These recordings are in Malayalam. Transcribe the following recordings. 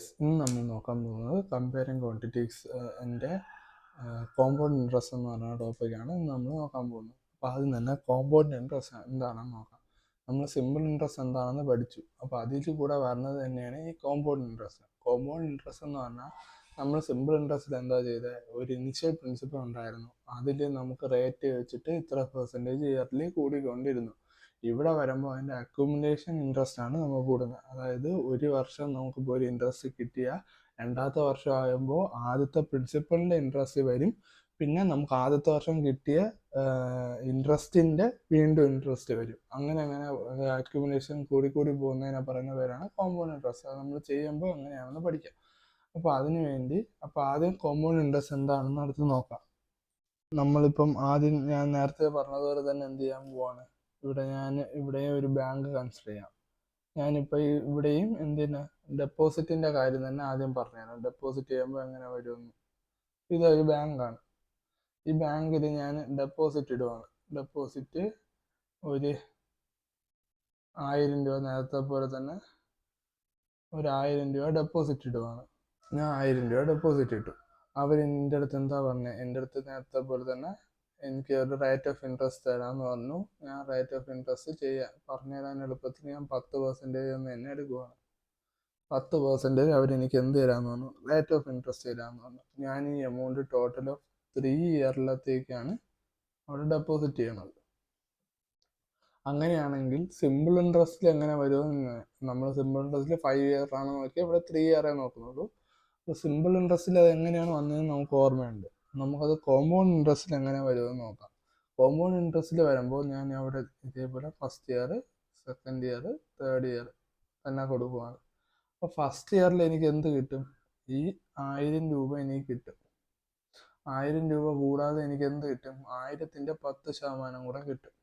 ഗൈസ്, ഇന്ന് നമ്മൾ നോക്കാൻ പോകുന്നത് കമ്പയറിങ് ക്വാണ്ടിറ്റീസ് എൻ്റെ കോമ്പൗണ്ട് ഇൻട്രസ്റ്റ് എന്ന് പറഞ്ഞ ടോപ്പിക്കാണ് ഇന്ന് നമ്മൾ നോക്കാൻ പോകുന്നത്. അപ്പോൾ ആദ്യം തന്നെ കോമ്പൗണ്ട് ഇൻട്രസ്റ്റ് എന്താണെന്ന് നോക്കാം. നമ്മൾ സിമ്പിൾ ഇൻട്രസ്റ്റ് എന്താണെന്ന് പഠിച്ചു. അപ്പോൾ അതിൽ കൂടെ വരുന്നത് തന്നെയാണ് ഈ കോമ്പൗണ്ട് ഇൻട്രസ്റ്റ്. കോമ്പൗണ്ട് ഇൻട്രസ്റ്റ് എന്ന് പറഞ്ഞാൽ നമ്മൾ സിമ്പിൾ ഇൻട്രസ്റ്റിൽ എന്താ ചെയ്തത്, ഒരു ഇനിഷ്യൽ പ്രിൻസിപ്പൽ ഉണ്ടായിരുന്നു. അതിൽ നമുക്ക് റേറ്റ് വെച്ചിട്ട് ഇത്ര പെർസെൻറ്റേജ് ഇയർലി കൂടിക്കൊണ്ടിരുന്നു. ഇവിടെ വരുമ്പോൾ അതിൻ്റെ അക്യുമുലേഷൻ ഇൻട്രസ്റ്റ് ആണ് നമുക്ക് കൂടുന്നത്. അതായത് ഒരു വർഷം നമുക്കിപ്പോൾ ഒരു ഇൻട്രസ്റ്റ് കിട്ടിയാൽ രണ്ടാമത്തെ വർഷം ആകുമ്പോൾ ആദ്യത്തെ പ്രിൻസിപ്പളിൻ്റെ ഇൻട്രസ്റ്റ് വരും. പിന്നെ നമുക്ക് ആദ്യത്തെ വർഷം കിട്ടിയ ഇൻട്രസ്റ്റിൻ്റെ വീണ്ടും ഇൻട്രസ്റ്റ് വരും. അങ്ങനെ അക്യുമുലേഷൻ കൂടി പോകുന്നതിനെ പറയുന്ന പേരാണ് കോമ്പൗണ്ട് ഇൻട്രസ്റ്റ്. അത് നമ്മൾ ചെയ്യുമ്പോൾ എങ്ങനെയാണെന്ന് പഠിക്കാം. അപ്പോൾ അതിനു വേണ്ടി ആദ്യം കോമ്പൗണ്ട് ഇൻട്രസ്റ്റ് എന്താണെന്ന് അടുത്ത് നോക്കാം. നമ്മളിപ്പം ആദ്യം ഞാൻ നേരത്തെ പറഞ്ഞതുപോലെ തന്നെ എന്ത് ചെയ്യാൻ പോവാണ്, ഇവിടെയും ഒരു ബാങ്ക് കൺസിഡർ ചെയ്യാം. ഞാനിപ്പോൾ ഇവിടെയും ഡെപ്പോസിറ്റിൻ്റെ കാര്യം തന്നെ ആദ്യം പറഞ്ഞുതരാം. ഡെപ്പോസിറ്റ് ചെയ്യുമ്പോൾ എങ്ങനെ വരുമെന്ന്. ഇതൊരു ബാങ്കാണ്. ഈ ബാങ്കിൽ ഞാൻ ഡെപ്പോസിറ്റ് ഇടുവാണ്. ഡെപ്പോസിറ്റ് ഒരു 1000 രൂപ, നേരത്തെ പോലെ തന്നെ ഒരു 1000 രൂപ ഡെപ്പോസിറ്റ് ഇടുവാണ്. ഞാൻ 1000 രൂപ ഡെപ്പോസിറ്റ് ഇട്ടു. അവർ എൻ്റെ അടുത്ത് എന്താ പറഞ്ഞത്, എൻ്റെ അടുത്ത് നേരത്തെ പോലെ തന്നെ എനിക്ക് ഒരു റേറ്റ് ഓഫ് ഇൻട്രസ്റ്റ് തരാമെന്ന് പറഞ്ഞു. ഞാൻ റേറ്റ് ഓഫ് ഇൻട്രസ്റ്റ് പറഞ്ഞു തരാൻ എളുപ്പത്തിൽ ഞാൻ 10% എന്ന് തന്നെ എടുക്കുവാണ്. 10% അവരെനിക്ക് എന്ത് തരാമെന്ന് പറഞ്ഞു, റേറ്റ് ഓഫ് ഇൻട്രസ്റ്റ് തരാമെന്ന് പറഞ്ഞു. ഞാൻ ഈ എമൗണ്ട് ടോട്ടൽ ഓഫ് 3 ഇയറിലത്തേക്കാണ് അവിടെ ഡെപ്പോസിറ്റ് ചെയ്യണത്. അങ്ങനെയാണെങ്കിൽ സിമ്പിൾ ഇൻട്രസ്റ്റിൽ എങ്ങനെ വരുമെന്ന്, നമ്മൾ സിമ്പിൾ ഇൻട്രസ്റ്റിൽ 5 ഇയർ ആണ് നോക്കിയാൽ ഇവിടെ 3 ഇയറേ നോക്കുന്നുള്ളൂ. അപ്പോൾ സിമ്പിൾ ഇൻട്രസ്റ്റിൽ അത് എങ്ങനെയാണ് വന്നതെന്ന് നമുക്ക് ഓർമ്മയുണ്ട്. നമുക്കത് കോമ്പൗണ്ട് ഇൻട്രസ്റ്റിൽ എങ്ങനെ വരുമെന്ന് നോക്കാം. കോമ്പൗണ്ട് ഇൻട്രസ്റ്റിൽ വരുമ്പോൾ ഞാൻ അവിടെ ഇതേപോലെ first year, second year, third year തന്നെ കൊടുക്കുകയാണ്. അപ്പോൾ ഫസ്റ്റ് ഇയറിൽ എനിക്ക് എന്ത് കിട്ടും, ഈ 1000 രൂപ എനിക്ക് കിട്ടും. 1000 രൂപ കൂടാതെ എനിക്ക് എന്ത് കിട്ടും, 1000ൻ്റെ 10% കൂടെ കിട്ടും.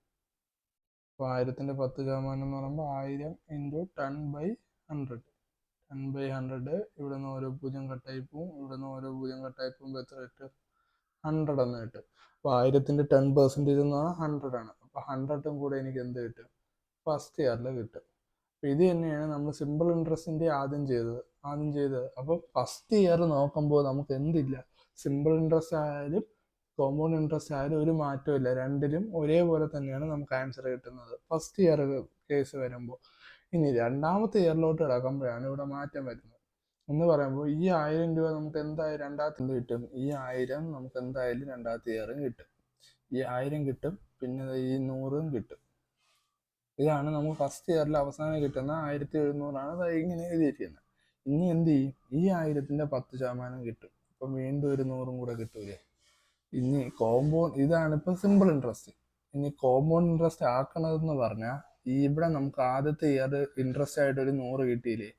അപ്പോൾ 1000ൻ്റെ 10% എന്ന് പറയുമ്പോൾ 1000 × 10/100. 10/100 ഇവിടെ നിന്ന് ഓരോ 0 കട്ടായി പോവും. ഇവിടെ നിന്ന് ഓരോ 0 കട്ടായി പോകുമ്പോൾ എത്ര കിട്ടും, 100 എന്ന് കിട്ടും. അപ്പോൾ 1000ൻ്റെ 10% എന്ന് പറഞ്ഞാൽ 100 ആണ്. അപ്പോൾ 100ഉം കൂടെ എനിക്ക് എന്ത് കിട്ടും, ഫസ്റ്റ് ഇയറിൽ കിട്ടും. അപ്പോൾ ഇത് തന്നെയാണ് നമ്മൾ സിമ്പിൾ ഇൻട്രസ്റ്റിൻ്റെ ആദ്യം ചെയ്തത്. അപ്പോൾ ഫസ്റ്റ് ഇയർ നോക്കുമ്പോൾ നമുക്ക് എന്തില്ല, സിമ്പിൾ ഇൻട്രസ്റ്റ് ആയാലും കോമ്പൗണ്ട് ഇൻട്രസ്റ്റ് ആയാലും ഒരു മാറ്റമില്ല. രണ്ടിലും ഒരേപോലെ തന്നെയാണ് നമുക്ക് ആൻസർ കിട്ടുന്നത് ഫസ്റ്റ് ഇയർ കേസ് വരുമ്പോൾ. ഇനി രണ്ടാമത്തെ ഇയറിലോട്ട് കിടക്കുമ്പോഴാണ് ഇവിടെ മാറ്റം വരുന്നത്. എന്ന് പറയുമ്പോൾ ഈ 1000 രൂപ നമുക്ക് എന്തായാലും രണ്ടാമത്തെ കിട്ടും. ഈ 1000 നമുക്ക് എന്തായാലും രണ്ടാമത്തെ ഇയറും കിട്ടും. ഈ 1000 കിട്ടും, പിന്നെ ഈ 100ഉം കിട്ടും. ഇതാണ് നമുക്ക് ഫസ്റ്റ് ഇയറിൽ അവസാനം കിട്ടുന്ന 1700 ഇങ്ങനെ എഴുതിയിരിക്കുന്നത്. ഇനി എന്ത് ചെയ്യും, ഈ 1000ൻ്റെ 10% കിട്ടും. അപ്പം വീണ്ടും ഒരു 100ഉം കൂടെ കിട്ടൂലേ. ഇനി ഇതാണ് ഇപ്പോൾ സിമ്പിൾ ഇൻട്രസ്റ്റ്. ഇനി കോമ്പൗണ്ട് ഇൻട്രസ്റ്റ് ആക്കണതെന്ന് പറഞ്ഞാൽ ഇവിടെ നമുക്ക് ആദ്യത്തെ ഇയർ ഇൻട്രസ്റ്റ് ആയിട്ട് ഒരു 100 കിട്ടിയില്ലേ,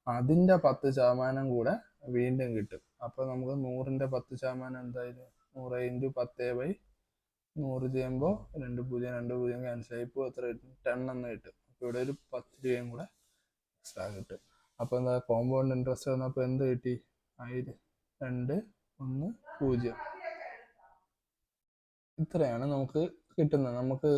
അതിൻ്റെ 10% കൂടെ വീണ്ടും കിട്ടും. അപ്പോൾ നമുക്ക് 100ൻ്റെ 10% എന്തായാലും 100 × 10/100 ചെയ്യുമ്പോൾ 2 0 ക്യാൻസൽ ആയി ഇപ്പോൾ എത്ര കിട്ടും, 10 എന്ന് കിട്ടും. അപ്പോൾ ഇവിടെ ഒരു 10 രൂപയും കൂടെ എക്സ്ട്രാ കിട്ടും. അപ്പോൾ എന്താ കോമ്പൗണ്ട് ഇൻട്രസ്റ്റ് വന്നപ്പോൾ എന്ത് കിട്ടി, 1000 2 1 0. ഇത്രയാണ് നമുക്ക് കിട്ടുന്നത്. നമുക്ക്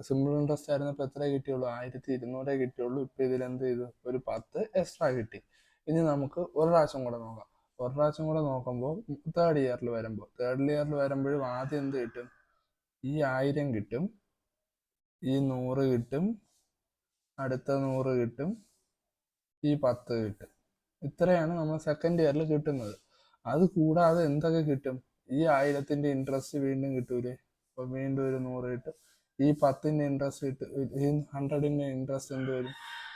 സിമ്പിൾ ഇൻട്രസ്റ്റ് ആയിരുന്നപ്പോൾ എത്ര കിട്ടിയുള്ളൂ, 1200 കിട്ടിയുള്ളൂ. ഇപ്പം ഇതിൽ എന്ത് ചെയ്തു, ഒരു 10 എക്സ്ട്രാ കിട്ടി. ഇനി നമുക്ക് ഒരു പ്രാവശ്യം കൂടെ നോക്കാം. ഒരു പ്രാവശ്യം കൂടെ നോക്കുമ്പോൾ തേർഡ് ഇയറിൽ വരുമ്പോഴും ആദ്യം എന്ത് കിട്ടും, ഈ 1000 കിട്ടും, ഈ 100 കിട്ടും, അടുത്ത 100 കിട്ടും, ഈ 10 കിട്ടും. ഇത്രയാണ് നമ്മൾ സെക്കൻഡ് ഇയറിൽ കിട്ടുന്നത്. അത് കൂടാതെ എന്തൊക്കെ കിട്ടും, ഈ 1000ൻ്റെ ഇൻട്രസ്റ്റ് വീണ്ടും കിട്ടൂലേ. അപ്പോൾ വീണ്ടും ഒരു 100 കിട്ടും. ഈ 10ൻ്റെ ഇൻട്രസ്റ്റ് കിട്ടും. ഈ 100ൻ്റെ ഇൻട്രസ്റ്റ് എന്ത് വരും,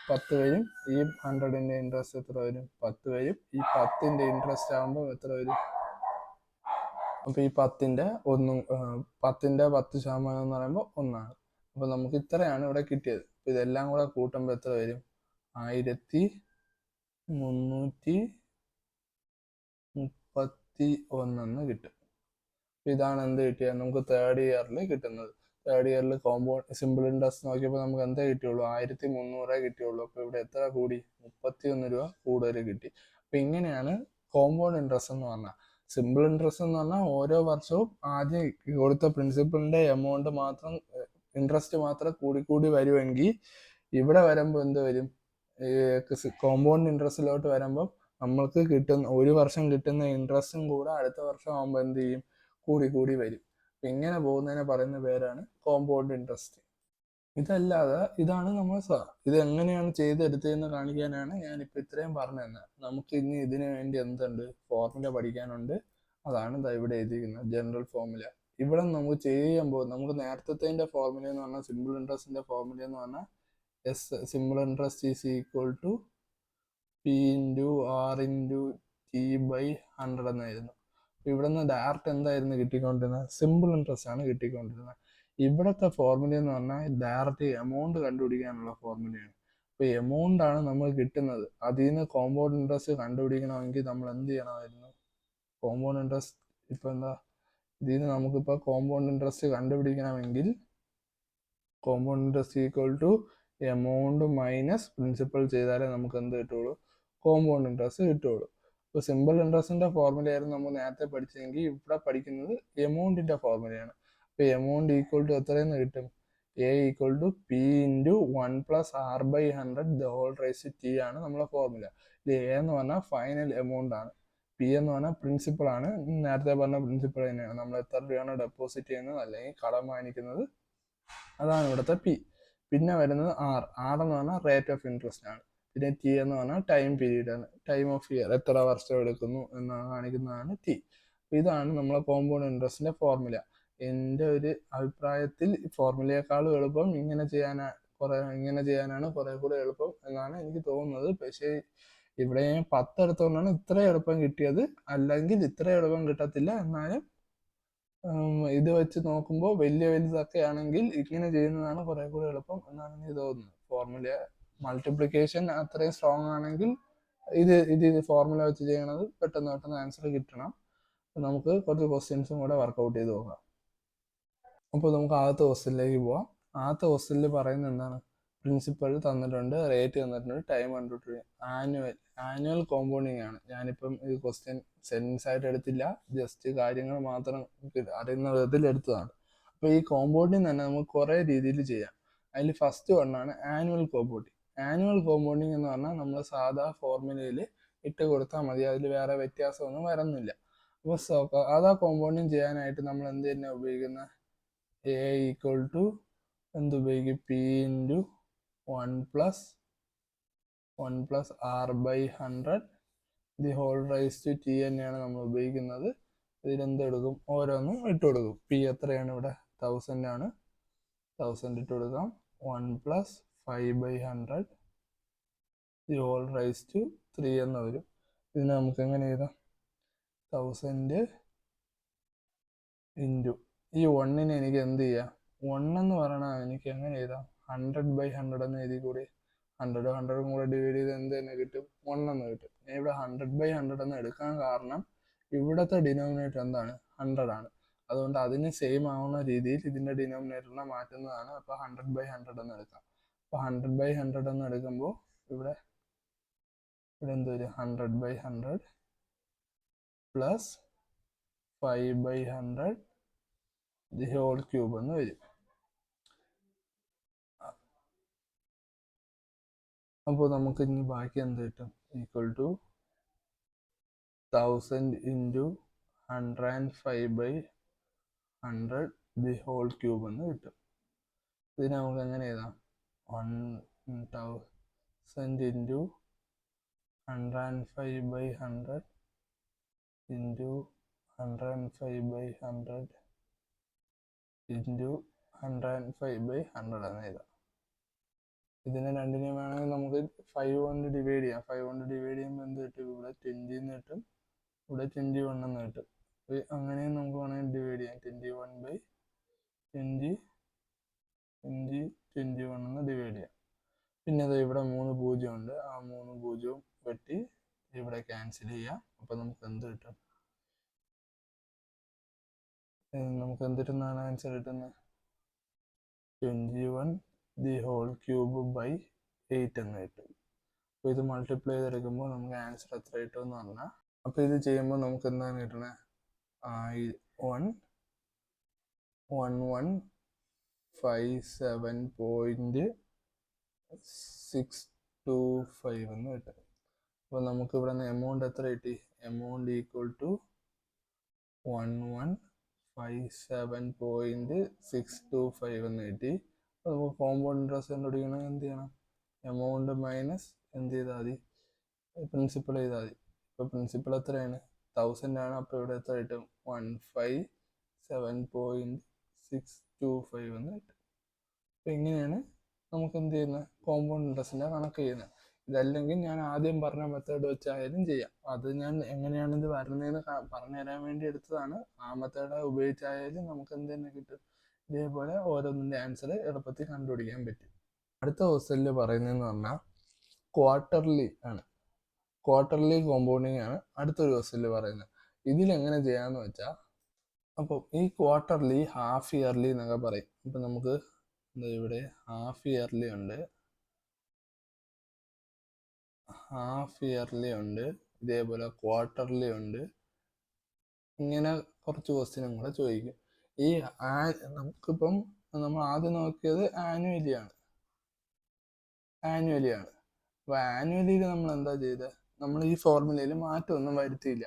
10 വരും. ഈ 100ൻ്റെ ഇൻട്രസ്റ്റ് എത്ര വരും, 10 വരും. ഈ 10ൻ്റെ ഇൻട്രസ്റ്റ് ആകുമ്പോൾ എത്ര വരും, അപ്പോൾ ഈ 10ൻ്റെ 10% എന്ന് പറയുമ്പോൾ 1 ആണ്. അപ്പോൾ നമുക്ക് ഇത്രയാണ് ഇവിടെ കിട്ടിയത്. അപ്പോൾ ഇതെല്ലാം കൂടെ കൂട്ടുമ്പോൾ എത്ര വരും, 1331 കിട്ടും. ഇതാണ് എന്ത് കിട്ടിയത്, നമുക്ക് തേർഡ് ഇയറിൽ കിട്ടുന്നത്. തേർഡ് ഇയറിൽ കോമ്പൗണ്ട് സിമ്പിൾ ഇൻട്രസ്റ്റ് നോക്കിയപ്പോൾ നമുക്ക് എന്താ കിട്ടിയുള്ളൂ, 1300 കിട്ടിയുള്ളൂ. അപ്പോൾ ഇവിടെ എത്ര കൂടി, 31 രൂപ കൂടുതൽ കിട്ടി. അപ്പം ഇങ്ങനെയാണ് കോമ്പൗണ്ട് ഇൻട്രസ്റ്റ് എന്ന് പറഞ്ഞാൽ. സിമ്പിൾ ഇൻട്രസ്റ്റ് എന്ന് പറഞ്ഞാൽ ഓരോ വർഷവും ആദ്യം കൊടുത്ത പ്രിൻസിപ്പലിൻ്റെ എമൗണ്ട് മാത്രം, ഇൻട്രസ്റ്റ് മാത്രം കൂടി വരുമെങ്കിൽ ഇവിടെ വരുമ്പോൾ എന്ത് വരും, കോമ്പൗണ്ട് ഇൻട്രസ്റ്റിലോട്ട് വരുമ്പോൾ നമ്മൾക്ക് കിട്ടുന്ന ഒരു വർഷം കിട്ടുന്ന ഇൻട്രസ്റ്റും കൂടെ അടുത്ത വർഷം ആകുമ്പോൾ എന്ത് ചെയ്യും, കൂടി കൂടി വരും. ഇങ്ങനെ പോകുന്നതിനെ പറയുന്ന പേരാണ് കോമ്പൗണ്ട് ഇൻട്രസ്റ്റ്. ഇതല്ലാതെ ഇതാണ് നമ്മൾ ഇത് എങ്ങനെയാണ് ചെയ്തെടുത്തതെന്ന് കാണിക്കാനാണ് ഞാനിപ്പോൾ ഇത്രയും പറഞ്ഞു തന്നെ. നമുക്ക് ഇനി ഇതിനു വേണ്ടി എന്തുണ്ട്, ഫോർമുല പഠിക്കാനുണ്ട്. അതാണ് ഇവിടെ എഴുതിയിരിക്കുന്നത്, ജനറൽ ഫോർമുല. ഇവിടെ നമുക്ക് ചെയ്യുമ്പോൾ നമുക്ക് നേരത്തെ ഫോർമുല എന്ന് പറഞ്ഞാൽ, സിമ്പിൾ ഇൻട്രസ്റ്റിന്റെ ഫോർമുല എന്ന് പറഞ്ഞാൽ simple interest is equal to P into R into T by 100 എന്നായിരുന്നു. ഇവിടെ നിന്ന് ഡയറക്റ്റ് എന്തായിരുന്നു കിട്ടിക്കൊണ്ടിരുന്നത്, സിമ്പിൾ ഇൻട്രസ്റ്റ് ആണ് കിട്ടിക്കൊണ്ടിരുന്നത്. ഇവിടുത്തെ ഫോർമുല എന്ന് പറഞ്ഞാൽ ഡയറക്റ്റ് എമൗണ്ട് കണ്ടുപിടിക്കാനുള്ള ഫോർമുലയാണ്. അപ്പോൾ എമൗണ്ട് ആണ് നമ്മൾ കിട്ടുന്നത്. അതിൽ നിന്ന് കോമ്പൗണ്ട് ഇൻട്രസ്റ്റ് കണ്ടുപിടിക്കണമെങ്കിൽ നമ്മൾ എന്ത് ചെയ്യണമായിരുന്നു, കോമ്പൗണ്ട് ഇൻട്രസ്റ്റ് ഇപ്പോൾ എന്താ, ഇതിൽ നിന്ന് നമുക്കിപ്പോൾ കോമ്പൗണ്ട് ഇൻട്രസ്റ്റ് കണ്ടുപിടിക്കണമെങ്കിൽ compound interest equal to amount minus principal ചെയ്താലേ നമുക്ക് എന്ത് കിട്ടുള്ളൂ, കോമ്പൗണ്ട് ഇൻട്രസ്റ്റ് കിട്ടുള്ളൂ. ഇപ്പോൾ സിമ്പിൾ ഇൻട്രസ്റ്റിന്റെ ഫോർമുലയായിരുന്നു നമ്മൾ നേരത്തെ പഠിച്ചെങ്കിൽ ഇവിടെ പഠിക്കുന്നത് എമൗണ്ടിന്റെ ഫോർമുലയാണ്. അപ്പോൾ എമൗണ്ട് ഈക്വൽ ടു എത്രയെന്ന് കിട്ടും, A equal to P into 1+r/100 the whole raise to T ആണ് നമ്മളെ ഫോർമുല. ഇത് എ എന്ന് പറഞ്ഞാൽ ഫൈനൽ എമൗണ്ട് ആണ്, പി എന്ന് പറഞ്ഞാൽ പ്രിൻസിപ്പൾ ആണ്. നേരത്തെ പറഞ്ഞ പ്രിൻസിപ്പൾ തന്നെയാണ്. നമ്മൾ എത്ര രൂപയാണ് ഡെപ്പോസിറ്റ് ചെയ്യുന്നത് അല്ലെങ്കിൽ കടം വാങ്ങിക്കുന്നത്, അതാണ് ഇവിടുത്തെ പി. പിന്നെ വരുന്നത് ആർ. ആർ എന്ന് പറഞ്ഞാൽ റേറ്റ് ഓഫ് ഇൻട്രസ്റ്റ് ആണ്. പിന്നെ ടി എന്ന് പറഞ്ഞാൽ ടൈം പീരീഡ് ആണ്, ടൈം ഓഫ് ഇയർ, എത്ര വർഷം എടുക്കുന്നു എന്ന് കാണിക്കുന്നതാണ് ടി. ഇതാണ് നമ്മളെ കോമ്പൗണ്ട് ഇൻട്രസ്റ്റിന്റെ ഫോർമുല. എൻ്റെ ഒരു അഭിപ്രായത്തിൽ ഫോർമുലയെക്കാളും എളുപ്പം ഇങ്ങനെ ചെയ്യാനാണ് കുറെ കൂടെ എളുപ്പം എന്നാണ് എനിക്ക് തോന്നുന്നത്. പക്ഷേ ഇവിടെ 10 എടുത്തുകൊണ്ടാണ് ഇത്ര എളുപ്പം കിട്ടിയത്, അല്ലെങ്കിൽ ഇത്ര എളുപ്പം കിട്ടത്തില്ല. എന്നാലും ഇത് വെച്ച് നോക്കുമ്പോൾ വലുതൊക്കെ ആണെങ്കിൽ ഇങ്ങനെ ചെയ്യുന്നതാണ് കുറെ കൂടെ എളുപ്പം എന്നാണ് എനിക്ക് തോന്നുന്നത്. ഫോർമുല മൾട്ടിപ്ലിക്കേഷൻ അത്രയും സ്ട്രോങ് ആണെങ്കിൽ ഇത് ഫോർമുല വെച്ച് ചെയ്യണത് പെട്ടെന്ന് ആൻസർ കിട്ടണം. നമുക്ക് കുറച്ച് ക്വസ്റ്റ്യൻസും കൂടെ വർക്കൗട്ട് ചെയ്ത് നോക്കാം. അപ്പോൾ നമുക്ക് ആദ്യത്തെ ക്വസ്റ്റ്യനിലേക്ക് പോവാം. ആദ്യത്തെ ക്വസ്റ്റ്യനിൽ പറയുന്നത് എന്താണ്, പ്രിൻസിപ്പൽ തന്നിട്ടുണ്ട്, റേറ്റ് തന്നിട്ടുണ്ട്, ടൈം കണ്ടിട്ടുണ്ട്. ആനുവൽ കോമ്പൗണ്ടിങ് ആണ്. ഞാനിപ്പം ഈ ക്വസ്റ്റ്യൻ സെൻസ് ആയിട്ട് എടുത്തില്ല, ജസ്റ്റ് കാര്യങ്ങൾ മാത്രം അറിയുന്ന വിധത്തിൽ എടുത്തതാണ്. അപ്പോൾ ഈ കോമ്പൗണ്ടിങ് തന്നെ നമുക്ക് കുറേ രീതിയിൽ ചെയ്യാം. അതിൽ ഫസ്റ്റ് വണ്ണാണ് ആനുവൽ കോമ്പൗണ്ടിങ്. ആനുവൽ കോമ്പൗണ്ടിങ് എന്ന് പറഞ്ഞാൽ നമ്മൾ സാധാ ഫോർമുലയിൽ ഇട്ട് കൊടുത്താൽ മതി, അതിൽ വേറെ വ്യത്യാസമൊന്നും വരുന്നില്ല. അപ്പോൾ സാധാ കോമ്പൗണ്ടിങ് ചെയ്യാനായിട്ട് നമ്മൾ എന്ത് തന്നെ ഉപയോഗിക്കുന്ന, എ ഈക്വൽ ടു എന്തുപയോഗിക്കും, P into 1+r/100 the whole raise to T തന്നെയാണ് നമ്മൾ ഉപയോഗിക്കുന്നത്. ഇതിലെന്തെടുക്കും, ഓരോന്നും ഇട്ട് കൊടുക്കും. പി എത്രയാണ് ഇവിടെ 1000 ആണ്, 1000 ഇട്ട് കൊടുക്കാം. 1+5/100 ദി ഹോൾ റൈസ് ടു 3 എന്ന് വരും. ഇതിനെ നമുക്ക് എങ്ങനെ എഴുതാം, 1000 ഇൻറ്റു ഈ 1നെ എനിക്ക് എന്ത് ചെയ്യാം, 1 എന്ന് പറയണത് എനിക്ക് എങ്ങനെ എഴുതാം, 100/100 എന്ന് എഴുതി കൂടി. 100 കൂടെ ഡിവൈഡ് ചെയ്ത് എന്ത് തന്നെ കിട്ടും, 1 എന്ന് കിട്ടും. ഞാൻ ഇവിടെ 100/100 എന്ന് എടുക്കാൻ കാരണം ഇവിടുത്തെ ഡിനോമിനേറ്റർ എന്താണ്, 100 ആണ്. അതുകൊണ്ട് അതിന് സെയിം ആവുന്ന രീതിയിൽ ഇതിന്റെ ഡിനോമിനേറ്ററിനെ മാറ്റുന്നതാണ്. അപ്പോൾ 100/100 എന്ന് എടുക്കാം. അപ്പോൾ 100/100 എന്ന് എടുക്കുമ്പോൾ ഇവിടെ എന്ത് വരും, 100/100 പ്ലസ് 5/100 ദി ഹോൾ ക്യൂബ് എന്ന് വരും. അപ്പോൾ നമുക്ക് ഇനി ബാക്കി എന്ത് കിട്ടും, equal to 1000 into 105/100 the whole cube എന്ന് കിട്ടും. ഇതിനെ നമുക്ക് എങ്ങനെ എഴുതാം, 1000 ഇൻറ്റു 105/100 ഇൻറ്റു 105/100 ഇൻറ്റു 105/100 എന്ന് എഴുതാം. ഇതിനെ രണ്ടിനെയും വേണമെങ്കിൽ നമുക്ക് 5 കൊണ്ട് ഡിവൈഡ് ചെയ്യാം. 5 കൊണ്ട് ഡിവൈഡ് ചെയ്യുമ്പോൾ എന്ത് കിട്ടും, ഇവിടെ 20 എന്ന് കിട്ടും, ഇവിടെ 21 എന്ന് കിട്ടും. അങ്ങനെയും നമുക്ക് വേണമെങ്കിൽ ഡിവൈഡ് ചെയ്യാം. 21/20/21 എന്ന് ഡിവൈഡ് ചെയ്യാം. പിന്നെ അത് ഇവിടെ 3 പൂജ്യം ഉണ്ട്, ആ 3 പൂജ്യവും വെട്ടി ഇവിടെ ക്യാൻസൽ ചെയ്യാം. അപ്പം നമുക്ക് എന്ത് കിട്ടും, നമുക്ക് എന്തിരുന്നാണ് ആൻസർ കിട്ടുന്നത്, 21 ദി ഹോൾ ക്യൂബ് ബൈ 8 എന്ന് കിട്ടും. അപ്പോൾ ഇത് മൾട്ടിപ്ലൈ ചെയ്തെടുക്കുമ്പോൾ നമുക്ക് ആൻസർ എത്ര കിട്ടും എന്ന് പറഞ്ഞാൽ, അപ്പോൾ ഇത് ചെയ്യുമ്പോൾ നമുക്ക് എന്താണ് കിട്ടണത്, 1157.625 എന്ന് കിട്ടും. അപ്പോൾ നമുക്ക് ഇവിടെ നിന്ന് എമൗണ്ട് എത്ര കിട്ടി? എമൗണ്ട് ഈക്വൽ ടു 1157.625 എന്ന് കിട്ടി. അപ്പോൾ നമുക്ക് കോമ്പൗണ്ട് ഇൻട്രസ്റ്റ് കണ്ടുപിടിക്കണമെങ്കിൽ എന്ത് ചെയ്യണം? എമൗണ്ട് മൈനസ് എന്ത് ചെയ്താൽ മതി? പ്രിൻസിപ്പൾ ചെയ്താൽ മതി. ഇപ്പോൾ പ്രിൻസിപ്പൾ എത്രയാണ്? 1000 ആണ്. അപ്പോൾ ഇവിടെ എത്ര കിട്ടും? 157.625 എന്ന് കിട്ടും. അപ്പോൾ ഇങ്ങനെയാണ് നമുക്ക് എന്ത് ചെയ്യുന്നത്? കോമ്പൗണ്ട് ഇൻട്രസ്റ്റിൻ്റെ കണക്ക് ചെയ്യുന്നത്. ഇതല്ലെങ്കിൽ ഞാൻ ആദ്യം പറഞ്ഞ മെത്തേഡ് വെച്ചായാലും ചെയ്യാം. അത് ഞാൻ എങ്ങനെയാണ് ഇത് വരുന്നതെന്ന് പറഞ്ഞു തരാൻ വേണ്ടി എടുത്തതാണ്. ആ മെത്തേഡ് ഉപയോഗിച്ചായാലും നമുക്ക് എന്ത് തന്നെ കിട്ടും? ഇതേപോലെ ഓരോന്നിൻ്റെ ആൻസർ എളുപ്പത്തിൽ കണ്ടുപിടിക്കാൻ പറ്റും. അടുത്ത ക്വസ്റ്റ്യനിൽ പറയുന്നതെന്ന് പറഞ്ഞാൽ ക്വാർട്ടർലി ആണ്. ക്വാർട്ടർലി കോമ്പൗണ്ടിങ് ആണ് അടുത്തൊരു ക്വസ്റ്റ്യനിൽ പറയുന്നത്. ഇതിലെങ്ങനെ ചെയ്യാമെന്ന് വെച്ചാൽ, അപ്പോൾ ഈ ക്വാർട്ടർലി, ഹാഫ് ഇയർലി എന്നൊക്കെ പറയും. ഇപ്പം നമുക്ക് ഇവിടെ ഹാഫ് ഇയർലി ഉണ്ട്, ഇതേപോലെ ക്വാർട്ടർലി ഉണ്ട്. ഇങ്ങനെ കുറച്ച് ക്വസ്റ്റ്യനും കൂടെ ചോദിക്കും. ഈ നമുക്കിപ്പം നമ്മൾ ആദ്യം നോക്കിയത് ആനുവലി ആണ്. അപ്പോൾ ആനുവലിയിൽ നമ്മൾ എന്താ ചെയ്തത്? നമ്മൾ ഈ ഫോർമുലയിൽ മാറ്റമൊന്നും വരുത്തിയില്ല.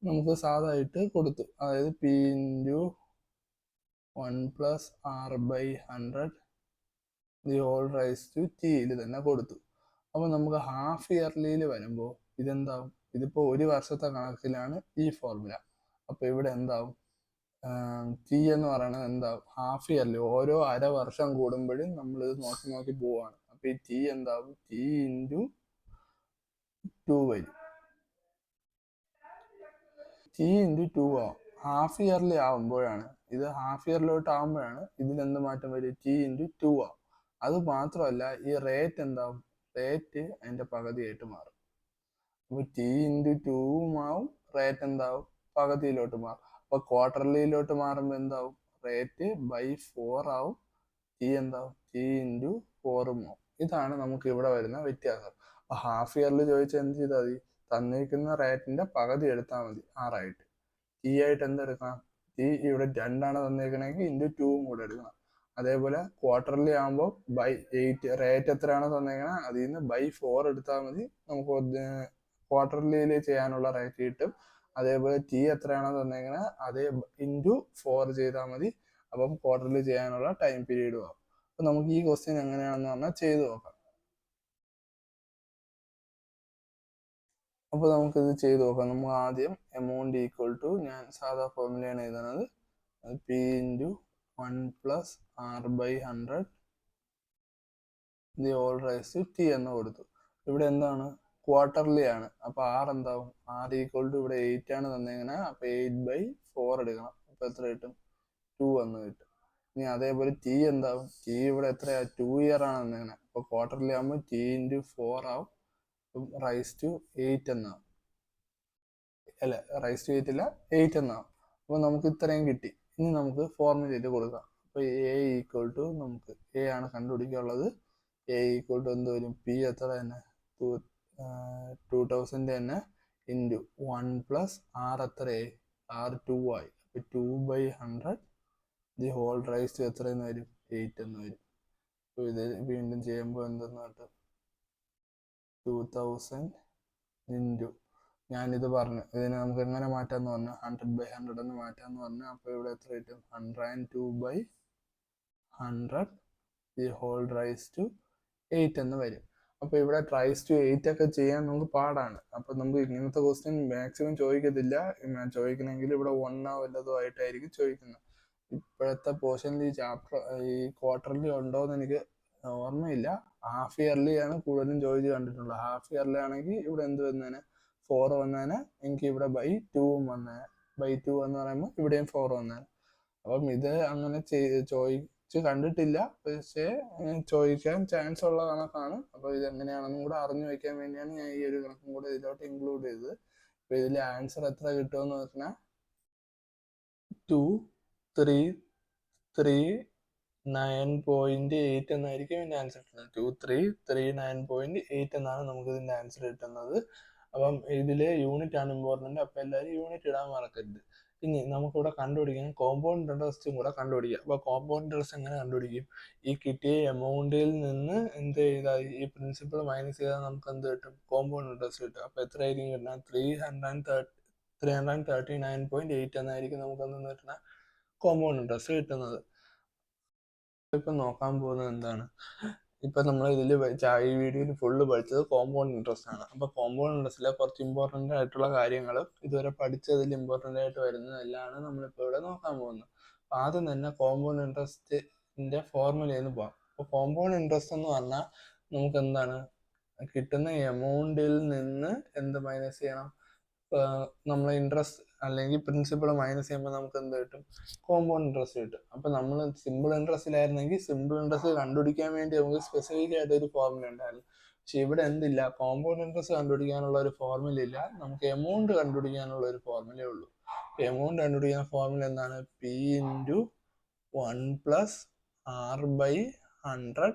നമുക്ക് സാധായിട്ട് കൊടുത്തു. അതായത് P into 1+r/100 the whole raise to ടിയിൽ തന്നെ കൊടുത്തു. അപ്പോൾ നമുക്ക് ഹാഫ് ഇയർലിയിൽ വരുമ്പോൾ ഇതെന്താവും? ഇതിപ്പോൾ ഒരു വർഷത്തെ കണക്കിലാണ് ഈ ഫോർമുല. അപ്പോൾ ഇവിടെ എന്താവും? ടി എന്ന് പറയുന്നത് എന്താവും? ഹാഫ് ഇയർലി, ഓരോ അര വർഷം കൂടുമ്പോഴും നമ്മൾ ഇത് നോക്കി പോവാണ്. അപ്പോൾ ഈ ടി എന്താവും? ടി ഇൻറ്റു 2 വരും. ടി ഇൻറ്റു 2 ആവും. ഹാഫ് ഇയർലി ആവുമ്പോഴാണ്, ഇത് ഹാഫ് ഇയർലിലോട്ട് ആകുമ്പോഴാണ് ഇതിലെന്ത് മാറ്റം വരും? ടി ഇൻറ്റു 2 ആവും. അത് മാത്രമല്ല, ഈ റേറ്റ് എന്താവും? റേറ്റ് അതിൻ്റെ പകുതിയായിട്ട് മാറും. അപ്പോൾ ടി ഇൻറ്റു 2 ആവും, റേറ്റ് എന്താവും? പകുതിയിലോട്ട് മാറും. അപ്പോൾ ക്വാർട്ടർലിയിലോട്ട് മാറുമ്പോൾ എന്താവും? റേറ്റ് ബൈ 4 ആവും. ടി എന്താവും? ടി ഇൻറ്റു 4 ആവും. ഇതാണ് നമുക്ക് ഇവിടെ വരുന്ന വ്യത്യാസം. അപ്പോൾ ഹാഫ് ഇയർലി ചോദിച്ചാൽ എന്ത് ചെയ്താൽ മതി? തന്നിരിക്കുന്ന റേറ്റിന്റെ പകുതി എടുത്താൽ മതി, 6 ആയിട്ട്. ടി ആയിട്ട് എന്തെടുക്കണം? ടി ഇവിടെ 2 ആണ് തന്നിരിക്കണമെങ്കിൽ ഇൻറ്റു 2 കൂടെ എടുക്കണം. അതേപോലെ ക്വാർട്ടർലി ആകുമ്പോൾ ബൈ 8, റേറ്റ് എത്രയാണോ തന്നിരിക്കണത് അതിൽ നിന്ന് ബൈ 4 എടുത്താൽ മതി, നമുക്ക് ക്വാർട്ടർലിയിൽ ചെയ്യാനുള്ള റേറ്റ് കിട്ടും. അതേപോലെ ടി എത്രയാണോ തന്നിരിക്കണത് അതേ ഇൻറ്റു 4 ചെയ്താൽ മതി. അപ്പം ക്വാർട്ടർലി ചെയ്യാനുള്ള ടൈം പീരീഡും ആവും. അപ്പം നമുക്ക് ഈ ക്വസ്റ്റ്യൻ എങ്ങനെയാണെന്ന് പറഞ്ഞാൽ ചെയ്ത് നോക്കാം. അപ്പോൾ നമുക്കിത് ചെയ്ത് നോക്കാം. നമുക്ക് ആദ്യം എമൗണ്ട് ഈക്വൽ ടു, ഞാൻ സാധാ ഫോർമുലയാണ് എഴുതുന്നത്, P into 1+r/100 the whole raise to T എന്ന് കൊടുത്തു. ഇവിടെ എന്താണ്? ക്വാർട്ടർലി ആണ്. അപ്പോൾ ആർ എന്താവും? ആർ ഈക്വൽ ടു ഇവിടെ 8 ആണ് തന്നിങ്ങനെ. അപ്പോൾ 8/4 എടുക്കണം. അപ്പോൾ എത്ര കിട്ടും? 2 എന്ന് കിട്ടും. ഇനി അതേപോലെ ടി എന്താവും? ടി ഇവിടെ എത്രയാ? 2 ഇയർ ആണ് തന്നിങ്ങനെ. അപ്പോൾ ക്വാർട്ടർലി ആകുമ്പോൾ ടി ഇൻറ്റു 4 ആവും. റൈസ് ടു 8 എന്നാവും. അല്ല, റൈസ് ടു 8 ഇല്ല, 8 എന്നാവും. അപ്പോൾ നമുക്ക് ഇത്രയും കിട്ടി. ഇനി നമുക്ക് ഫോർമുലയിൽ കൊടുക്കാം. അപ്പോൾ എ ഈക്വൽ ടു, നമുക്ക് എ ആണ് കണ്ടുപിടിക്കാനുള്ളത്. എ ഈക്വൽ ടു എന്ത് വരും? പി എത്ര തന്നെ? 2000 തന്നെ ഇൻറ്റു 1+r എത്രയായി? r 2 ആയി. അപ്പോൾ 2/100 ദി ഹോൾ റൈസ് ടു എത്രയെന്ന് വരും? 8 എന്ന് വരും. അപ്പോൾ ഇത് വീണ്ടും ചെയ്യുമ്പോൾ എന്തെന്ന് കിട്ടും? 2000 ഇൻറ്റു, ഞാനിത് പറഞ്ഞു ഇതിനെ നമുക്ക് എങ്ങനെ മാറ്റാമെന്ന് പറഞ്ഞു, 100/100 എന്ന് മാറ്റാമെന്ന് പറഞ്ഞു. അപ്പോൾ ഇവിടെ എത്ര കിട്ടും? 102/100 ദി ഹോൾ റൈസ് ടു 8 എന്ന് വരും. അപ്പോൾ ഇവിടെ റൈസ് ടു 8 ഒക്കെ ചെയ്യാൻ നമുക്ക് പാടാണ്. അപ്പോൾ നമുക്ക് ഇങ്ങനത്തെ ക്വസ്റ്റ്യൻ മാക്സിമം ചോദിക്കത്തില്ല. ചോദിക്കണമെങ്കിൽ ഇവിടെ 1 വല്ലതും ആയിട്ടായിരിക്കും ചോദിക്കുന്നത്. ഇപ്പോഴത്തെ പോർഷനിൽ ഈ ചാപ്റ്റർ, ഈ ക്വാർട്ടർലി ഉണ്ടോ എന്ന് എനിക്ക് ഓർമ്മയില്ല. ഹാഫ് ഇയർലി ആണ് കൂടുതലും ചോദിച്ച് കണ്ടിട്ടുള്ളത്. ഹാഫ് ഇയർലി ആണെങ്കിൽ ഇവിടെ എന്ത് വന്നേനെ? 4 വന്നേനെ. എനിക്ക് ഇവിടെ /2 വന്നേനെ. /2 എന്ന് പറയുമ്പോൾ ഇവിടെയും 4 വന്നേനെ. അപ്പം ഇത് അങ്ങനെ ചോദിച്ച് കണ്ടിട്ടില്ല, പക്ഷേ ചോദിക്കാൻ ചാൻസ് ഉള്ള കണക്കാണ്. അപ്പോൾ ഇത് എങ്ങനെയാണെന്നും കൂടെ അറിഞ്ഞു വയ്ക്കാൻ വേണ്ടിയാണ് ഞാൻ ഈ ഒരു കണക്കും കൂടെ ഇതിലോട്ട് ഇൻക്ലൂഡ് ചെയ്തത്. അപ്പോൾ ഇതിൽ ആൻസർ എത്ര കിട്ടുമെന്ന് പറഞ്ഞാൽ 2339.8 എന്നായിരിക്കും ഇതിൻ്റെ ആൻസർ കിട്ടുന്നത്. 2339.8 എന്നാണ് നമുക്ക് ഇതിൻ്റെ ആൻസർ കിട്ടുന്നത്. അപ്പം ഇതിൽ യൂണിറ്റ് ആണ് ഇമ്പോർട്ടൻ്റ്. അപ്പോൾ എല്ലാവരും യൂണിറ്റ് ഇടാൻ മറക്കരുത്. ഇനി നമുക്കിവിടെ കണ്ടുപിടിക്കാൻ കോമ്പൗണ്ട് ഇൻട്രസ്റ്റും കൂടെ കണ്ടുപിടിക്കാം. അപ്പോൾ കോമ്പൗണ്ട് ഇൻട്രസ്റ്റ് എങ്ങനെ കണ്ടുപിടിക്കും? ഈ കിട്ടിയ എമൗണ്ടിൽ നിന്ന് എന്ത് ചെയ്താൽ ഈ പ്രിൻസിപ്പൾ മൈനസ് ചെയ്താൽ നമുക്ക് എന്ത് കിട്ടും? കോമ്പൗണ്ട് ഇൻട്രസ്റ്റ് കിട്ടും. അപ്പോൾ എത്രയായിരിക്കും കിട്ടുന്നത്? 339.8 എന്നായിരിക്കും നമുക്ക് എന്തെന്ന് കിട്ടുന്ന കോമ്പൗണ്ട് ഇൻട്രസ്റ്റ് കിട്ടുന്നത്. ഇപ്പം നോക്കാൻ പോകുന്നത് എന്താണ്? ഇപ്പം നമ്മൾ ഇതിൽ ഈ വീഡിയോയിൽ ഫുള്ള് പഠിച്ചത് കോമ്പൗണ്ട് ഇൻട്രസ്റ്റ് ആണ്. അപ്പോൾ കോമ്പൗണ്ട് ഇൻട്രസ്റ്റിലെ കുറച്ച് ഇമ്പോർട്ടൻ്റ് ആയിട്ടുള്ള കാര്യങ്ങൾ ഇതുവരെ പഠിച്ചതിൽ ഇമ്പോർട്ടൻ്റ് ആയിട്ട് വരുന്നതെല്ലാം നമ്മളിപ്പോൾ ഇവിടെ നോക്കാൻ പോകുന്നത്. അപ്പോൾ ആദ്യം തന്നെ കോമ്പൗണ്ട് ഇൻട്രസ്റ്റിൻ്റെ ഫോർമുലയിൽ പോകാം. അപ്പോൾ കോമ്പൗണ്ട് ഇൻട്രസ്റ്റ് എന്ന് പറഞ്ഞാൽ നമുക്ക് എന്താണ് കിട്ടുന്ന എമൗണ്ടിൽ നിന്ന് എന്ത് മൈനസ് ചെയ്യണം? നമ്മൾ ഇൻട്രസ്റ്റ് അല്ലെങ്കിൽ പ്രിൻസിപ്പൾ മൈനസ് ചെയ്യുമ്പോൾ നമുക്ക് എന്ത് കിട്ടും? കോമ്പൗണ്ട് ഇൻട്രസ്റ്റ് കിട്ടും. അപ്പം നമ്മൾ സിമ്പിൾ ഇൻട്രസ്റ്റിലായിരുന്നെങ്കിൽ സിമ്പിൾ ഇൻട്രസ്റ്റ് കണ്ടുപിടിക്കാൻ വേണ്ടി നമുക്ക് സ്പെസിഫിക് ആയിട്ട് ഒരു ഫോർമുല ഉണ്ടായിരുന്നു. പക്ഷെ ഇവിടെ എന്തില്ല? കോമ്പൗണ്ട് ഇൻട്രസ്റ്റ് കണ്ടുപിടിക്കാനുള്ള ഒരു ഫോർമുല ഇല്ല. നമുക്ക് എമൗണ്ട് കണ്ടുപിടിക്കാനുള്ള ഒരു ഫോർമുലയേ ഉള്ളൂ. എമൗണ്ട് കണ്ടുപിടിക്കുന്ന ഫോർമുല എന്താണ്? P × 1 + R/100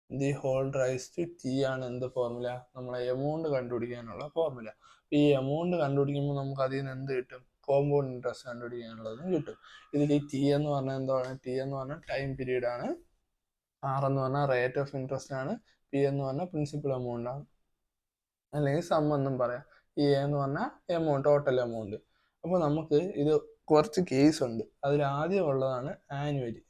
the whole raise to T ആണ് എന്ത് ഫോർമുല? നമ്മളെ എമൗണ്ട് കണ്ടുപിടിക്കാനുള്ള ഫോർമുല. ഈ എമൗണ്ട് കണ്ടുപിടിക്കുമ്പോൾ നമുക്ക് അതിൽ നിന്ന് എന്ത് കിട്ടും? കോമ്പൗണ്ട് ഇൻട്രസ്റ്റ് കണ്ടുപിടിക്കാനുള്ളതും കിട്ടും. ഇതിൽ ഈ T എന്ന് പറഞ്ഞാൽ എന്താണ്? T എന്ന് പറഞ്ഞാൽ ടൈം പീരീഡ് ആണ്. R എന്ന് പറഞ്ഞാൽ റേറ്റ് ഓഫ് ഇൻട്രസ്റ്റ് ആണ്. P എന്ന് പറഞ്ഞാൽ പ്രിൻസിപ്പൽ എമൗണ്ട് ആണ്, അല്ലെങ്കിൽ സം എന്നും പറയാം. A എന്ന് പറഞ്ഞാൽ എമൗണ്ട്, ടോട്ടൽ എമൗണ്ട്. അപ്പോൾ നമുക്ക് ഇത് കുറച്ച് കേസ് ഉണ്ട്. അതിൽ ആദ്യം ഉള്ളതാണ് ആനുവലി.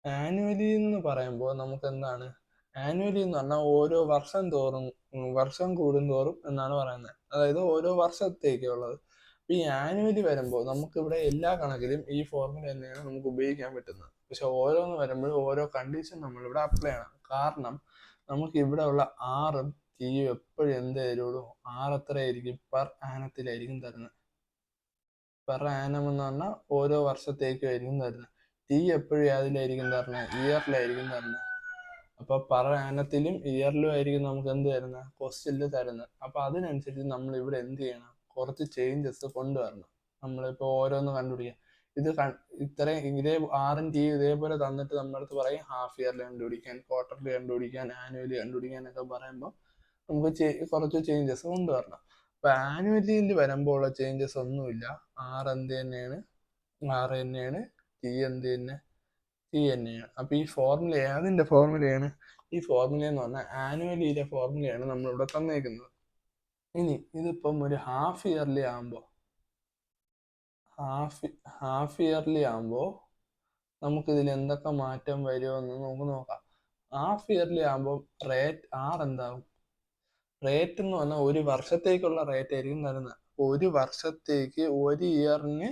ആനുവലി എന്ന് പറയുമ്പോൾ നമുക്ക് എന്താണ്? ആനുവലി എന്ന് പറഞ്ഞാൽ ഓരോ വർഷം തോറും, വർഷം കൂടുന്തോറും എന്നാണ് പറയുന്നത്. അതായത് ഓരോ വർഷത്തേക്കുള്ളത്. ഈ ആനുവലി വരുമ്പോൾ നമുക്കിവിടെ എല്ലാ കണക്കിലും ഈ ഫോർമുല തന്നെയാണ് നമുക്ക് ഉപയോഗിക്കാൻ പറ്റുന്നത്. പക്ഷെ ഓരോന്ന് വരുമ്പോഴും ഓരോ കണ്ടീഷൻ നമ്മളിവിടെ അപ്ലൈ ചെയ്യണം. കാരണം നമുക്ക് ഇവിടെ ഉള്ള ആറും Tയും എപ്പോഴും എന്ത് തരുള്ളൂ? എത്രയായിരിക്കും? പെർ ആനത്തിലായിരിക്കും തരുന്നത്. പെർ ആനം എന്ന് പറഞ്ഞാൽ ഓരോ വർഷത്തേക്കും ആയിരിക്കും തരുന്നത്. T എപ്പോഴും അതിലായിരിക്കും തരുന്നത്? ഇയറിലായിരിക്കും തരുന്നത്. അപ്പോൾ പെർ ആനത്തിലും ഇയറിലും ആയിരിക്കും നമുക്ക് എന്ത് തരുന്നത്? ക്വസ്റ്റ്യനിൽ തരുന്നത്. അപ്പോൾ അതിനനുസരിച്ച് നമ്മൾ ഇവിടെ എന്ത് ചെയ്യണം? കുറച്ച് ചേഞ്ചസ് കൊണ്ടുവരണം. നമ്മളിപ്പോൾ ഓരോന്ന് കണ്ടുപിടിക്കാം. ഇത് ഇത്രയും ഇതേ ആറും T ഇതേപോലെ തന്നിട്ട് നമ്മുടെ അടുത്ത് പറയും ഹാഫ് ഇയർലി കണ്ടുപിടിക്കാൻ, ക്വാർട്ടർലി കണ്ടുപിടിക്കാൻ, ആനുവലി കണ്ടുപിടിക്കാനൊക്കെ പറയുമ്പോൾ നമുക്ക് കുറച്ച് ചേഞ്ചസ് കൊണ്ടുവരണം. അപ്പൊ ആനുവലിയിൽ വരുമ്പോൾ ഉള്ള ചേഞ്ചസ് ഒന്നുമില്ല. R എന്ത് തന്നെയാണ്? R തന്നെയാണ്. T എന്ത് തന്നെ? T തന്നെയാണ്. അപ്പൊ ഈ ഫോർമുല ഏതിന്റെ ഫോർമുലയാണ്? ഈ ഫോർമുല എന്ന് പറഞ്ഞാൽ ആനുവലിയിലെ ഫോർമുലയാണ് നമ്മളിവിടെ തന്നേക്കുന്നത്. ഇനി ഇതിപ്പം ഒരു ഹാഫ് ഇയർലി ആകുമ്പോൾ നമുക്കിതിൽ എന്തൊക്കെ മാറ്റം വരുമെന്ന് നമുക്ക് നോക്കാം. ഹാഫ് ഇയർലി ആകുമ്പോൾ റേറ്റ് R എന്താവും? റേറ്റ് എന്ന് പറഞ്ഞാൽ ഒരു വർഷത്തേക്കുള്ള റേറ്റ് ആയിരിക്കും തരുന്നത്. ഒരു വർഷത്തേക്ക് ഒരു ഇയറിന്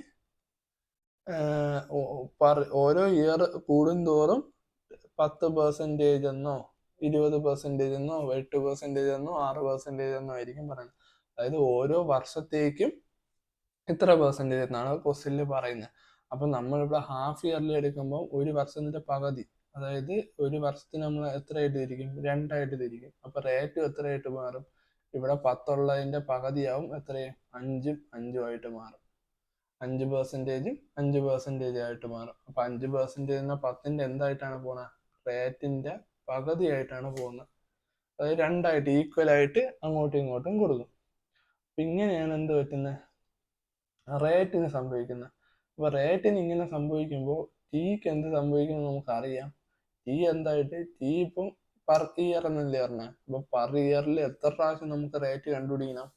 ഓരോ ഇയർ കൂടുന്തോറും 10% എന്നോ 20% എന്നോ 8% എന്നോ 6% എന്നോ ആയിരിക്കും പറയുന്നത്. അതായത് ഓരോ വർഷത്തേക്കും ഇത്ര പെർസെൻറ്റേജ് എന്നാണ് ക്വസ്റ്റ്യനിൽ പറയുന്നത്. അപ്പം നമ്മളിവിടെ ഹാഫ് ഇയർലി എടുക്കുമ്പോൾ ഒരു വർഷത്തിന്റെ പകുതി, അതായത് ഒരു വർഷത്തിന് നമ്മൾ എത്രയായിട്ട് തിരിക്കും? 2 ആയിട്ട് തിരിക്കും. അപ്പൊ റേറ്റ് എത്രയായിട്ട് മാറും? ഇവിടെ 10 ഉള്ളതിന്റെ പകുതിയാവും. എത്രയും 5ഉം 5ഉം ആയിട്ട് മാറും. 5%ഉം 5% ആയിട്ട് മാറും. അപ്പൊ 5% 10ന്റെ എന്തായിട്ടാണ് പോകുന്നത്? റേറ്റിന്റെ പകുതിയായിട്ടാണ് പോകുന്നത്. അതായത് 2 ആയിട്ട് ഈക്വൽ ആയിട്ട് അങ്ങോട്ടും ഇങ്ങോട്ടും കൊടുക്കും. അപ്പൊ ഇങ്ങനെയാണ് എന്ത് പറ്റുന്നത്? റേറ്റിന് സംഭവിക്കുന്നത്. അപ്പൊ റേറ്റിന് ഇങ്ങനെ സംഭവിക്കുമ്പോൾ Tക്ക് എന്ത് സംഭവിക്കുന്നത് നമുക്കറിയാം. T എന്തായിട്ട്? T ഇപ്പം പെർ ഇയർ എന്നല്ലേ പറഞ്ഞത്. അപ്പൊ പെർ ഇയറിൽ എത്ര പ്രാവശ്യം നമുക്ക് റേറ്റ് കണ്ടുപിടിക്കണം?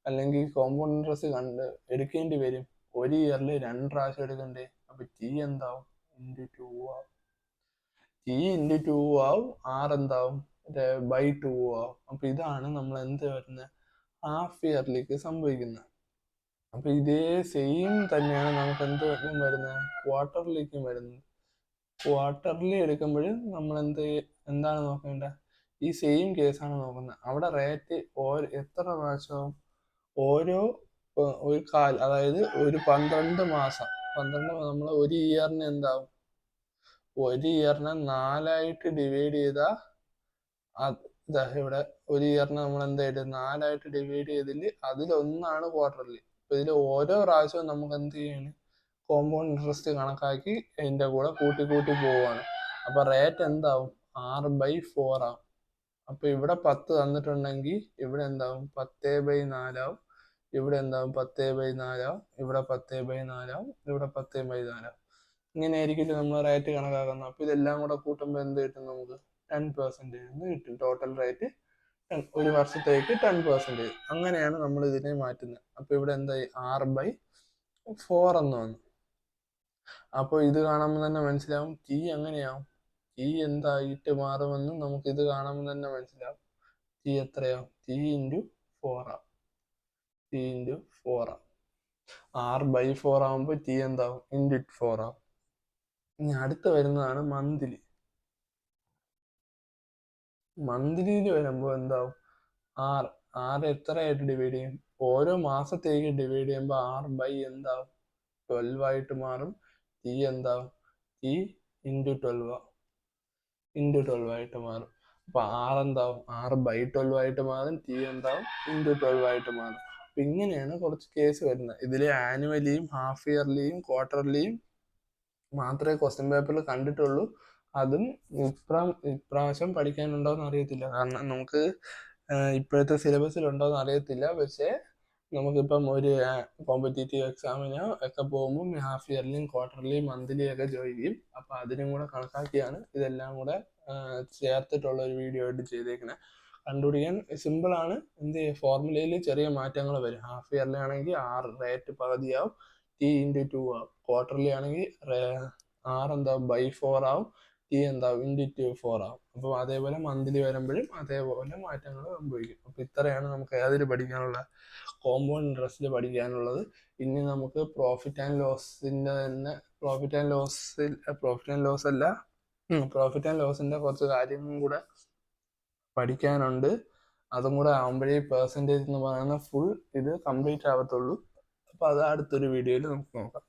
അല്ലെങ്കിൽ കോമ്പൗണ്ട് ഇൻട്രസ്റ്റ് എടുക്കേണ്ടി വരും. ഒരു ഇയറിൽ 2 പ്രാവശ്യം എടുക്കണ്ടേ? അപ്പൊ T എന്താവും? × 2 ആവും. T × 2 ആവും. R എന്താവും? /2 ആവും. അപ്പൊ ഇതാണ് നമ്മൾ എന്ത് വരുന്നത്? ഹാഫ് ഇയറിലേക്ക് സംഭവിക്കുന്നത്. അപ്പൊ ഇതേ സെയിം തന്നെയാണ് നമുക്ക് വരുന്നത്? ക്വാർട്ടറിലേക്കും വരുന്നത്. ക്വാർട്ടർലി എടുക്കുമ്പോൾ നമ്മൾ എന്താണ് നോക്കേണ്ടത്? ഈ സെയിം കേസാണ് നോക്കുന്നത്. അവിടെ റേറ്റ് എത്ര പ്രാവശ്യവും ഓരോ അതായത് ഒരു 12 മാസം, നമ്മൾ ഒരു ഇയറിന് എന്താവും? ഒരു ഇയറിനെ 4 ആയിട്ട് ഡിവൈഡ് ചെയ്താൽ ഇവിടെ ഒരു ഇയറിനെ നമ്മൾ എന്തായിട്ട് 4 ആയിട്ട് ഡിവൈഡ് ചെയ്തില് അതിലൊന്നാണ് ക്വാർട്ടർലി. അപ്പൊ ഇതിൽ ഓരോ പ്രാവശ്യവും നമുക്ക് എന്ത് ചെയ്യാണ്? കോമ്പൗണ്ട് ഇൻട്രസ്റ്റ് കണക്കാക്കി അതിന്റെ കൂടെ കൂട്ടി പോവുകയാണ്. അപ്പൊ റേറ്റ് എന്താവും? R/4 ആവും. അപ്പൊ ഇവിടെ 10 തന്നിട്ടുണ്ടെങ്കിൽ ഇവിടെ എന്താവും? 10/4 ആവും. ഇവിടെ എന്താവും 10/4, ഇവിടെ 10/4, ഇവിടെ 10/4. ഇങ്ങനെ ആയിരിക്കില്ല നമ്മൾ റേറ്റ് കണക്കാക്കുന്നത്. അപ്പോൾ ഇതെല്ലാം കൂടെ കൂട്ടുമ്പോൾ എന്ത് കിട്ടും നമുക്ക്? 10% എന്ന് കിട്ടും. ടോട്ടൽ റേറ്റ് ഒരു വർഷത്തേക്ക് 10%. അങ്ങനെയാണ് നമ്മൾ ഇതിനെ മാറ്റുന്നത്. അപ്പോൾ ഇവിടെ എന്തായി? 6/4 എന്ന് വന്നു. അപ്പോൾ ഇത് കാണുമ്പോൾ തന്നെ മനസ്സിലാവും ടി എങ്ങനെയാവും, ടി എന്തായിട്ട് മാറുമെന്ന് നമുക്ക് ഇത് കാണുമ്പോൾ തന്നെ മനസ്സിലാവും. ടി എത്രയാവും? ടി ഇൻറ്റു 4 ആവും. ടി ഇൻറ്റു 4 ആവും. 6/4 ആകുമ്പോൾ ടി എന്താവും? ഇൻറ്റു 4 ആവും. ഇനി അടുത്ത് വരുന്നതാണ് മന്ത്ലി. മന്ത്ലിയിൽ വരുമ്പോൾ എന്താവും? 6 എത്രയായിട്ട് ഡിവൈഡ് ചെയ്യും? ഓരോ മാസത്തേക്ക് ഡിവൈഡ് ചെയ്യുമ്പോൾ 6 എന്താവും? 12 ആയിട്ട് മാറും. ടി എന്താവും? ടി ഇൻറ്റു 12 ആയിട്ട് മാറും. അപ്പൊ 6 എന്താവും? 6/12 ആയിട്ട് മാറും. ടി എന്താവും? ഇൻറ്റു 12 ആയിട്ട് മാറും. അപ്പൊ ഇങ്ങനെയാണ് കുറച്ച് കേസ് വരുന്നത്. ഇതിൽ ആനുവലിയും ഹാഫ് ഇയർലിയും ക്വാർട്ടർലിയും മാത്രമേ ക്വസ്റ്റ്യൻ പേപ്പറിൽ കണ്ടിട്ടുള്ളൂ. അതും ഇപ്രാവശ്യം പഠിക്കാനുണ്ടോയെന്ന് അറിയത്തില്ല. കാരണം നമുക്ക് ഇപ്പോഴത്തെ സിലബസിൽ ഉണ്ടോയെന്ന് അറിയത്തില്ല. പക്ഷേ നമുക്കിപ്പം ഒരു കോമ്പറ്റേറ്റീവ് എക്സാമിനോ ഒക്കെ പോകുമ്പോൾ ഹാഫ് ഇയർലിയും ക്വാർട്ടർലിയും മന്ത്ലിയും ഒക്കെ ജോയിൻ ചെയ്യും. അപ്പം അതിനും കൂടെ കണക്കാക്കിയാണ് ഇതെല്ലാം കൂടെ ചേർത്തിട്ടുള്ള ഒരു വീഡിയോ ആയിട്ട് ചെയ്തേക്കുന്നത്. കണ്ടുപിടിക്കാൻ സിമ്പിളാണ്. എന്ത് ചെയ്യും? ഫോർമുലയിൽ ചെറിയ മാറ്റങ്ങൾ വരും. ഹാഫ് ഇയർലി ആണെങ്കിൽ 6 റേറ്റ് പകുതിയാവും, ടി ഇൻറ്റു 2 ആവും. ക്വാർട്ടർലി ആണെങ്കിൽ 6 എന്താവും? 4 ആവും, ടി എന്താവും? ഇൻറ്റു 4 ആവും. അപ്പോൾ അതേപോലെ മന്ത്ലി വരുമ്പോഴും അതേപോലെ മാറ്റങ്ങൾ സംഭവിക്കും. അപ്പോൾ ഇത്രയാണ് നമുക്ക് ഏതിൽ പഠിക്കാനുള്ള? കോമ്പൗണ്ട് ഇൻട്രസ്റ്റിൽ പഠിക്കാനുള്ളത്. ഇനി നമുക്ക് പ്രോഫിറ്റ് ആൻഡ് ലോസിൻ്റെ തന്നെ പ്രോഫിറ്റ് ആൻഡ് ലോസിൻ്റെ കുറച്ച് കാര്യങ്ങളും കൂടെ പഠിക്കാനുണ്ട്. അതും കൂടെ ആകുമ്പോഴേ പെർസെൻറ്റേജ് എന്ന് പറയുന്ന ഫുൾ ഇത് കംപ്ലീറ്റ് ആവത്തുള്ളൂ. അപ്പോൾ അത് അടുത്തൊരു വീഡിയോയിൽ നമുക്ക് നോക്കാം.